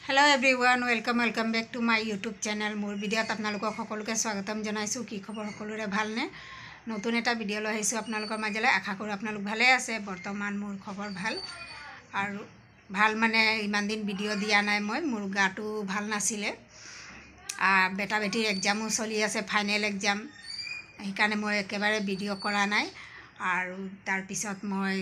Hello everyone welcome back to my YouTube channel मोर भिडिओत आपनालोকক সকলোকে স্বাগতম জনাইছো। কি খবৰ সকলোৰে ভালনে? নতুন এটা ভিডিও লৈ আহিছো আপোনালোকৰ মাজলৈ। আশা কৰো আপোনালোক ভালে আছে। বৰ্তমান মোৰ খবৰ ভাল আৰু ভাল মানে ইমান দিন ভিডিও দিয়া নাই। মোৰ গাটো ভাল নাছিলে। বেটা বেটিৰ এক্সামো চলি আছে, ফাইনেল এক্সাম। সেইকাৰণে মই একেবাৰে ভিডিও কৰা নাই। আৰু তাৰ পিছত মই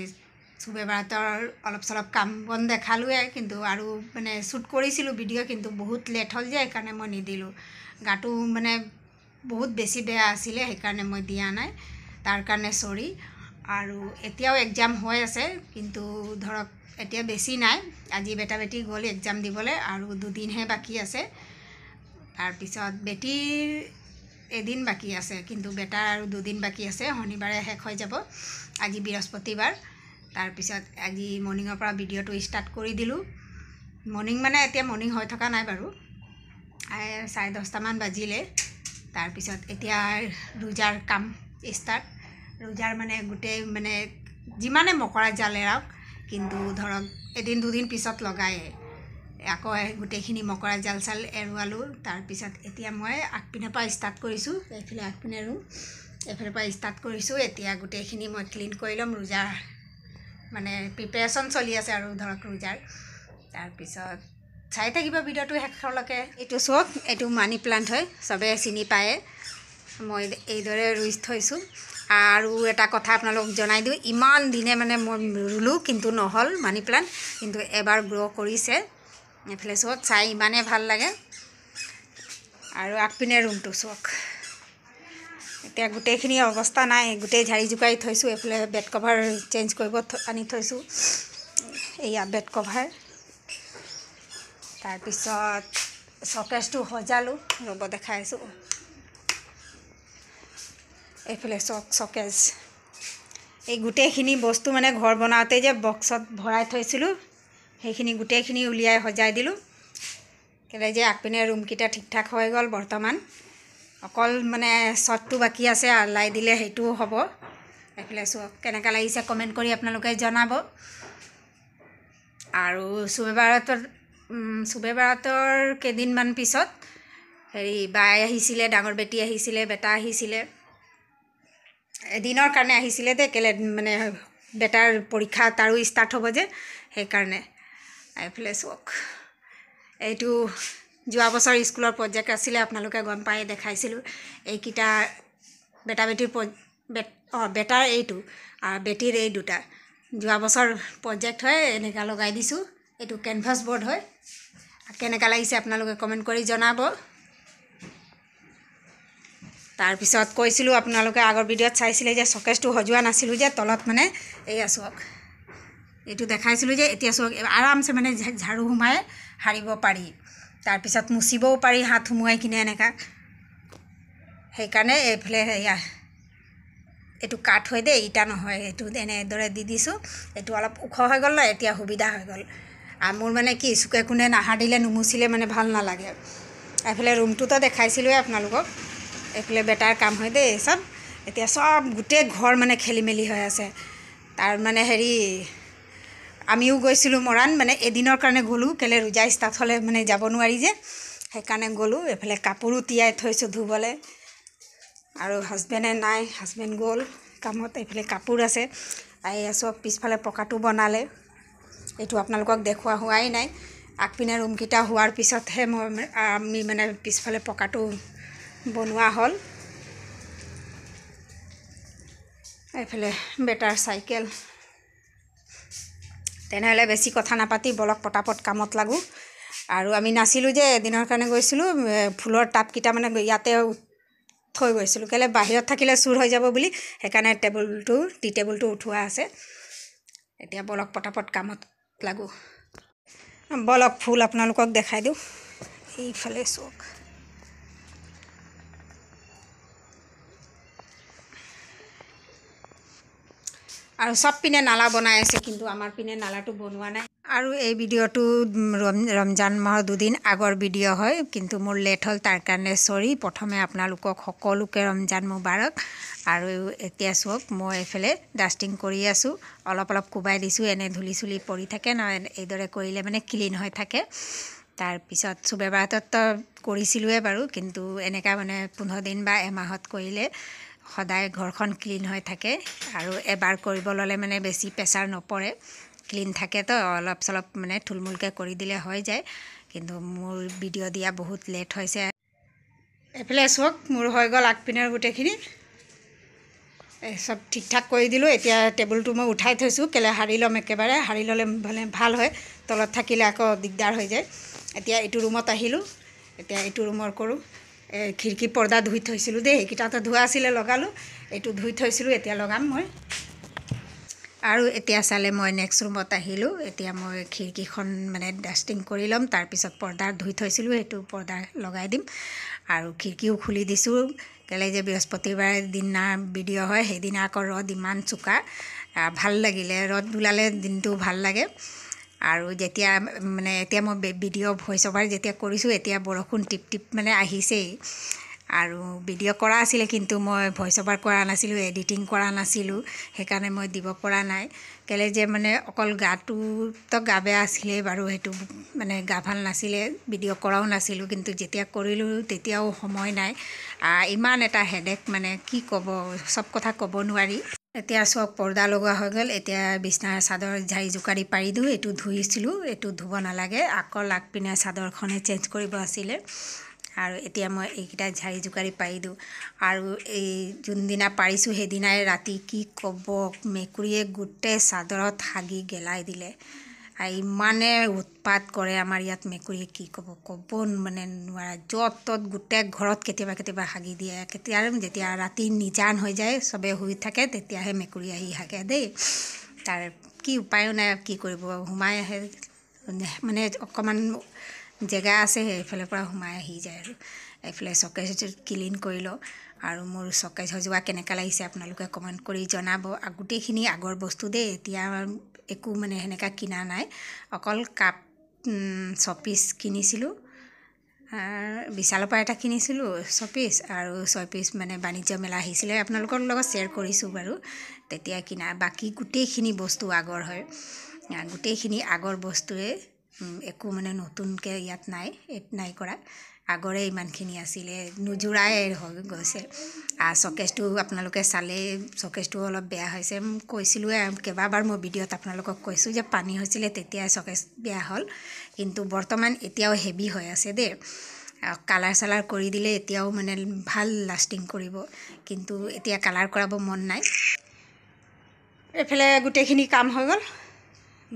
চুবে বাৰাতৰ অলপ চলপ কাম বন দেখালোৱে, কিন্তু আৰু মানে শ্বুট কৰিছিলোঁ ভিডিও, কিন্তু বহুত লেট হ'ল যে সেইকাৰণে মই নিদিলোঁ। গাটো মানে বহুত বেছি বেয়া আছিলে, সেইকাৰণে মই দিয়া নাই। তাৰ কাৰণে চৰি। আৰু এতিয়াও এক্সাম হৈ আছে, কিন্তু ধৰক এতিয়া বেছি নাই। আজি বেটা বেটি গ'ল এক্সাম দিবলৈ, আৰু দুদিনহে বাকী আছে। তাৰপিছত বেটিৰ এদিন বাকী আছে, কিন্তু বেটাৰ আৰু দুদিন বাকী আছে। শনিবাৰে শেষ হৈ যাব, আজি বৃহস্পতিবাৰ। তাৰপিছত আজি মৰ্ণিঙৰ পৰা ভিডিঅ'টো ষ্টাৰ্ট কৰি দিলোঁ। মৰ্ণিং মানে এতিয়া মৰ্ণিং হৈ থকা নাই বাৰু, 10:30মান বাজিলে। তাৰপিছত এতিয়া ৰোজাৰ কাম ষ্টাৰ্ট। ৰোজাৰ মানে গোটেই মানে যিমানে মকৰা জাল এৰাওক, কিন্তু ধৰক এদিন দুদিন পিছত লগায়ে আকৌ গোটেইখিনি মকৰা জাল চাল এৰুৱালোঁ। তাৰপিছত এতিয়া মই আগপিনৰ পৰা ষ্টাৰ্ট কৰিছোঁ। এইফালে আগপিনে ৰুম, এইফালৰ পৰা ষ্টাৰ্ট কৰিছোঁ। এতিয়া গোটেইখিনি মই ক্লিন কৰি ল'ম। ৰোজাৰ মানে প্ৰিপেৰেশ্যন চলি আছে আৰু ধৰক ৰোজাৰ। তাৰপিছত চাই থাকিব ভিডিঅ'টো শেষলৈকে। এইটো চাওক, এইটো মানি প্লাণ্ট হয়, চবে চিনি পায়ে। মই এইদৰে ৰুই থৈছোঁ। আৰু এটা কথা আপোনালোকক জনাই দিওঁ, ইমান দিনে মানে মই ৰুলোঁ কিন্তু নহ'ল মানি প্লাণ্ট, কিন্তু এবাৰ গ্ৰ' কৰিছে। এইফালে চাওক, চাই ইমানেই ভাল লাগে। আৰু আগপিনে ৰুমটো চাওক, এতিয়া গোটেইখিনি অৱস্থা নাই, গোটেই ঝাৰি জোকাৰি থৈছোঁ। এইফালে বেড কভাৰ চেঞ্জ কৰিব আনি থৈছোঁ, এয়া বেড কভাৰ। তাৰপিছত শ্বকেছটো সজালোঁ, ৰ'ব দেখাইছোঁ। এইফালে শ্বকেছ, এই গোটেইখিনি বস্তু মানে ঘৰ বনাওঁতে যে বক্সত ভৰাই থৈছিলোঁ, সেইখিনি গোটেইখিনি উলিয়াই সজাই দিলোঁ। কেলৈ যে আগপিনে ৰুমকেইটা ঠিক ঠাক হৈ গ'ল বৰ্তমান। অকল মানে শ্বটটো বাকী আছে, আলাই দিলে সেইটোও হ'ব। এইফালে চাওক কেনেকুৱা লাগিছে কমেণ্ট কৰি আপোনালোকে জনাব। আৰু চুবে বাৰাতৰ কেইদিনমান পিছত বাই আহিছিলে, ডাঙৰ বেটি আহিছিলে, বেটা আহিছিলে। এদিনৰ কাৰণে আহিছিলে দেই, কেলৈ মানে বেটাৰ পৰীক্ষা তাৰো ষ্টাৰ্ট হ'ব যে সেইকাৰণে। এইফালে চাওক, এইটো যোৱা বছৰ স্কুলৰ প্ৰজেক্ট আছিলে, আপোনালোকে গম পাই দেখাইছিলোঁ। এইকেইটা বেটা বেটিৰ বেটাৰ এইটো আৰু বেটিৰ এই দুটা যোৱা বছৰ প্ৰজেক্ট হয়, এনেকুৱা লগাই দিছোঁ। এইটো কেনভাছ বৰ্ড হয়। কেনেকুৱা লাগিছে আপোনালোকে কমেণ্ট কৰি জনাব। তাৰপিছত কৈছিলোঁ, আপোনালোকে আগৰ ভিডিঅ'ত চাইছিলে যে শ্বকেছটো সজোৱা নাছিলোঁ যে তলত মানে এয়া চাওক, এইটো দেখাইছিলোঁ যে এতিয়া চাওক আৰামছে মানে ঝাৰু সোমাই সাৰিব পাৰি। তাৰপিছত মুচিবও পাৰি হাত সোমোৱাই কিনে এনেকুৱা। সেইকাৰণে এইফালে এয়া এইটো কাঠ হয় দেই, ইটা নহয়। এইটো এনেদৰে দি দিছোঁ। এইটো অলপ ওখ হৈ গ'ল ন, এতিয়া সুবিধা হৈ গ'ল। আৰু মোৰ মানে কি চুকে কোণে নাসাৰিলে নুমুচিলে মানে ভাল নালাগে। এইফালে ৰুমটোতো দেখাইছিলোঁৱে আপোনালোকক। এইফালে বেটাৰ কাম হয় দেই চব। এতিয়া চব গোটেই ঘৰ মানে খেলি মেলি হৈ আছে। তাৰ মানে আমিও গৈছিলোঁ মৰাণ, মানে এদিনৰ কাৰণে গ'লোঁ, কেলৈ ৰোজা ষ্টাৰ্ট হ'লে মানে যাব নোৱাৰি যে সেইকাৰণে গ'লোঁ। এইফালে কাপোৰো তিয়াই থৈছোঁ ধুবলৈ, আৰু হাজবেণ্ডে নাই, হাজবেণ্ড গ'ল কামত। এইফালে কাপোৰ আছে। এই চব পিছফালে পকাটো বনালে, এইটো আপোনালোকক দেখুওৱা হোৱাই নাই। আগপিনে ৰুমকেইটা হোৱাৰ পিছতহে আমি মানে পিছফালে পকাটো বনোৱা হ'ল। এইফালে বেটাৰ চাইকেল। তেনেহ'লে বেছি কথা নাপাতি বলক পটাপট কামত লাগোঁ। আৰু আমি নাছিলোঁ যে এদিনৰ কাৰণে গৈছিলোঁ, ফুলৰ টাবকেইটা মানে ইয়াতে থৈ গৈছিলোঁ, কেলৈ বাহিৰত থাকিলে চুৰ হৈ যাব বুলি। সেইকাৰণে টি টেবুলটো উঠোৱা আছে। এতিয়া বলক পটাপট কামত লাগোঁ। বলক ফুল আপোনালোকক দেখাই দিওঁ। এইফালে চাওক, আৰু চব পিনে নালা বনাই আছে, কিন্তু আমাৰ পিনে নালাটো বনোৱা নাই। আৰু এই ভিডিঅ'টো ৰমজান মাহৰ দুদিন আগৰ ভিডিঅ' হয়, কিন্তু মোৰ লেট হ'ল, তাৰ কাৰণে চৰি। প্ৰথমে আপোনালোকক সকলোকে ৰমজান মুবাৰক। আৰু এতিয়া চাওক, মই এইফালে ডাষ্টিং কৰি আছোঁ, অলপ অলপ কোবাই দিছোঁ। এনে ধূলি চুলি পৰি থাকে ন, এইদৰে কৰিলে মানে ক্লিন হৈ থাকে। তাৰপিছত চুবে বাৰততো কৰিছিলোঁৱে বাৰু, কিন্তু এনেকুৱা মানে 15 দিন বা এমাহত কৰিলে সদায় ঘৰখন ক্লিন হৈ থাকে আৰু এবাৰ কৰিব ল'লে মানে বেছি প্ৰেছাৰ নপৰে, ক্লিন থাকে তো অলপ চলপ মানে থুলমূলকৈ কৰি দিলে হৈ যায়। কিন্তু মোৰ ভিডিঅ' দিয়া বহুত লেট হৈছে। এইফালে চাওক মোৰ হৈ গ'ল আগপিনৰ গোটেইখিনি চব ঠিক ঠাক কৰি দিলোঁ। এতিয়া টেবুলটো মই উঠাই থৈছোঁ, কেলৈ সাৰি ল'ম, একেবাৰে সাৰি ল'লে মানে ভাল হয়, তলত থাকিলে আকৌ দিগদাৰ হৈ যায়। এতিয়া এইটো ৰুমত আহিলোঁ, এতিয়া এইটো ৰুমৰ কৰোঁ। খিৰিকী পৰ্দা ধুই থৈছিলোঁ দেই, সেইকেইটাতো ধোৱা আছিলে লগালোঁ, এইটো ধুই থৈছিলোঁ, এতিয়া লগাম মই। আৰু এতিয়া চালে মই নেক্সট ৰুমত আহিলোঁ। এতিয়া মই খিৰিকীখন মানে ডাষ্টিং কৰি ল'ম, তাৰপিছত পৰ্দা ধুই থৈছিলোঁ সেইটো পৰ্দা লগাই দিম। আৰু খিৰিকীও খুলি দিছোঁ, কেলৈ যে বৃহস্পতিবাৰে দিনা ভিডিঅ' হয়, সেইদিনা আকৌ ৰ'দ ইমান চোকা, ভাল লাগিলে, ৰ'দ ওলালে দিনটো ভাল লাগে। আৰু যেতিয়া মানে এতিয়া মই ভিডিঅ' ভইচ অভাৰ যেতিয়া কৰিছোঁ, এতিয়া বৰষুণ টিপ টিপ মানে আহিছেই। আৰু ভিডিঅ' কৰা আছিলে, কিন্তু মই ভইচ অভাৰ কৰা নাছিলোঁ, এডিটিং কৰা নাছিলোঁ, সেইকাৰণে মই দিব পৰা নাই। কেলৈ যে মানে অকল গাটোতো গা বেয়া আছিলেই বাৰু, সেইটো মানে গা ভাল নাছিলে, ভিডিঅ' কৰাও নাছিলোঁ। কিন্তু যেতিয়া কৰিলোঁ তেতিয়াও সময় নাই, ইমান এটা হেডেক, মানে কি ক'ব, চব কথা ক'ব নোৱাৰি। এতিয়া চব পৰ্দা লগোৱা হৈ গ'ল। এতিয়া বিছনাৰ চাদৰ ঝাৰি জোকাৰি পাৰি দিওঁ, এইটো ধুইছিলোঁ, এইটো ধুব নালাগে, আকৌ আগপিনে চাদৰখনে চেঞ্জ কৰিব আছিলে। আৰু এতিয়া মই এইকেইটা ঝাৰি জোকাৰি পাৰি দিওঁ। আৰু এই যোনদিনা পাৰিছোঁ সেইদিনাই ৰাতি কি ক'ব, মেকুৰীয়ে গোটেই চাদৰত হাগি গেলাই দিলে। ইমানে উৎপাত কৰে আমাৰ ইয়াত মেকুৰীয়ে, কি ক'ব মানে নোৱাৰা, য'ত ত'ত গোটেই ঘৰত কেতিয়াবা হাগি দিয়ে। যেতিয়া ৰাতি নিজান হৈ যায়, চবে শুই থাকে, তেতিয়াহে মেকুৰী আহি হাগে দেই। তাৰ কি উপায়ো নাই, কি কৰিব, সোমাই আহে, মানে অকণমান জেগা আছে সেইফালৰ পৰা সোমাই আহি যায়। আৰু এইফালে চকেজ ক্লিন কৰি লওঁ। আৰু মোৰ চকেজ সজোৱা কেনেকুৱা লাগিছে আপোনালোকে কমেণ্ট কৰি জনাব। গোটেইখিনি আগৰ বস্তু দেই, এতিয়া একো মানে সেনেকুৱা কিনা নাই, অকল কাপ 6 পিচ কিনিছিলোঁ, বিশালৰ পৰা এটা কিনিছিলোঁ 6 পিচ, আৰু 6 পিচ মানে বাণিজ্য মেলা আহিছিলে, আপোনালোকৰ লগত শ্বেয়াৰ কৰিছোঁ বাৰু, তেতিয়া কিনা। বাকী গোটেইখিনি বস্তু আগৰ হয়, গোটেইখিনি আগৰ বস্তুৱে, একো মানে নতুনকৈ ইয়াত নাই কৰা, আগৰে ইমানখিনি আছিলে, নোজোৰাই হৈ গৈছে। চকেজটো আপোনালোকে চালেই, চকেজটো অলপ বেয়া হৈছে, কৈছিলোঁৱে কেইবাবাৰ মই ভিডিঅ'ত আপোনালোকক কৈছোঁ যে পানী হৈছিলে তেতিয়াই চকেজ বেয়া হ'ল। কিন্তু বৰ্তমান এতিয়াও হেভি হৈ আছে দেই, কালাৰ চালাৰ কৰি দিলে এতিয়াও মানে ভাল লাষ্টিং কৰিব, কিন্তু এতিয়া কালাৰ কৰাব মন নাই। এইফালে গোটেইখিনি কাম হৈ গ'ল,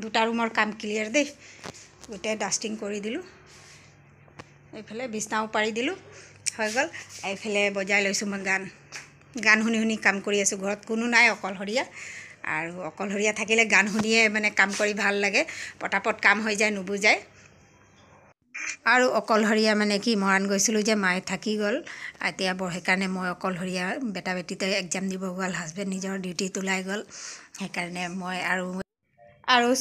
দুটা ৰুমৰ কাম ক্লিয়াৰ দেই, গোটেই ডাষ্টিং কৰি দিলোঁ। এইফালে বিছনাও পাৰি দিলোঁ, হৈ গ'ল। এইফালে বজাই লৈছোঁ মই গান শুনি কাম কৰি আছোঁ। ঘৰত কোনো নাই, অকলশৰীয়া, আৰু অকলশৰীয়া থাকিলে গান শুনিয়ে মানে কাম কৰি ভাল লাগে, পটাপট কাম হৈ যায়, নুবুজায়। আৰু অকলশৰীয়া মানে কি, মৰাণ গৈছিলোঁ যে মায়ে থাকি গ'ল, এতিয়া সেইকাৰণে মই অকলশৰীয়া, বেটা বেটিতে এক্সাম দিব গ'ল, হাজবেণ্ড নিজৰ ডিউটিত ওলাই গ'ল, সেইকাৰণে মই আৰু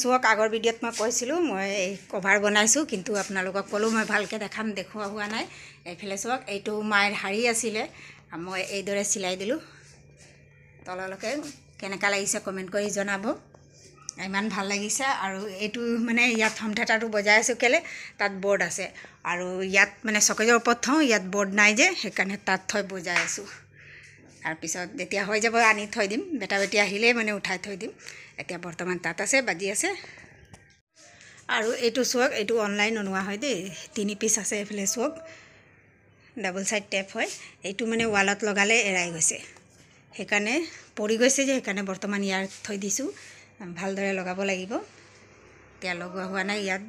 চাওক, আগৰ ভিডিঅ'ত মই কৈছিলোঁ মই এই কভাৰ বনাইছোঁ, কিন্তু আপোনালোকক ক'লোঁ মই ভালকৈ দেখুওৱা হোৱা নাই। এইফালে চাওক, এইটো মায়েৰ শাৰী আছিলে, মই এইদৰে চিলাই দিলোঁ তললৈকে। কেনেকুৱা লাগিছে কমেণ্ট কৰি জনাব, ইমান ভাল লাগিছে। আৰু এইটো মানে ইয়াত হোম থিয়েটাৰটো বজাই আছোঁ কেলৈ, তাত বৰ্ড আছে, আৰু ইয়াত মানে চকেজৰ ওপৰত থওঁ, ইয়াত বৰ্ড নাই যে, সেইকাৰণে তাত থৈ বজাই আছোঁ। তাৰপিছত যেতিয়া হৈ যাব আনি থৈ দিম, বেটা বেটি আহিলেই মানে উঠাই থৈ দিম। এতিয়া বৰ্তমান তাত আছে, বাজি আছে। আৰু এইটো চাওক, এইটো অনলাইন অনোৱা হয় দেই, 3 পিচ আছে। এইফালে চাওক, ডাবল চাইড টেপ হয়, এইটো মানে ৱালত লগালে এৰাই গৈছে, সেইকাৰণে পৰি গৈছে যে, সেইকাৰণে বৰ্তমান ইয়াত থৈ দিছোঁ, ভালদৰে লগাব লাগিব। এতিয়া লগোৱা হোৱা নাই, ইয়াত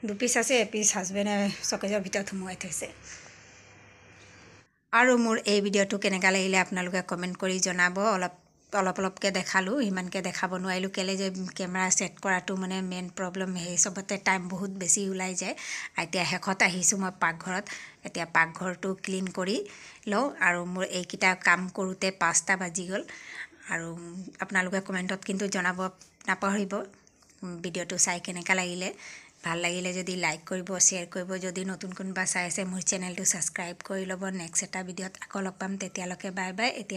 2 পিচ আছে, এপিচ হাজবেণ্ডে চকেজৰ ভিতৰত সোমোৱাই থৈছে। আৰু মোৰ এই ভিডিঅ'টো কেনেকুৱা লাগিলে আপোনালোকে কমেণ্ট কৰি জনাব। অলপকৈ দেখালোঁ, ইমানকৈ দেখাব নোৱাৰিলোঁ, কেলৈ যে কেমেৰা ছেট কৰাটো মানে মেইন প্ৰব্লেম, সেই চবতে টাইম বহুত বেছি ওলাই যায়। এতিয়া শেষত আহিছোঁ মই পাকঘৰত, এতিয়া পাকঘৰটো ক্লিন কৰি লওঁ। আৰু মোৰ এইকেইটা কাম কৰোঁতে 5টা বাজি গ'ল। আৰু আপোনালোকে কমেণ্টত কিন্তু জনাব নাপাহৰিব, ভিডিঅ'টো চাই কেনেকুৱা লাগিলে। ভাল লাগিলে যদি লাইক কৰিব, শ্বেয়াৰ কৰিব, যদি নতুন কোনোবা চাই আছে মোৰ চেনেলটো ছাবস্ক্ৰাইব কৰি ল'ব। নেক্সট এটা ভিডিঅ'ত আকৌ লগ পাম, তেতিয়ালৈকে বাই বাই। এতিয়া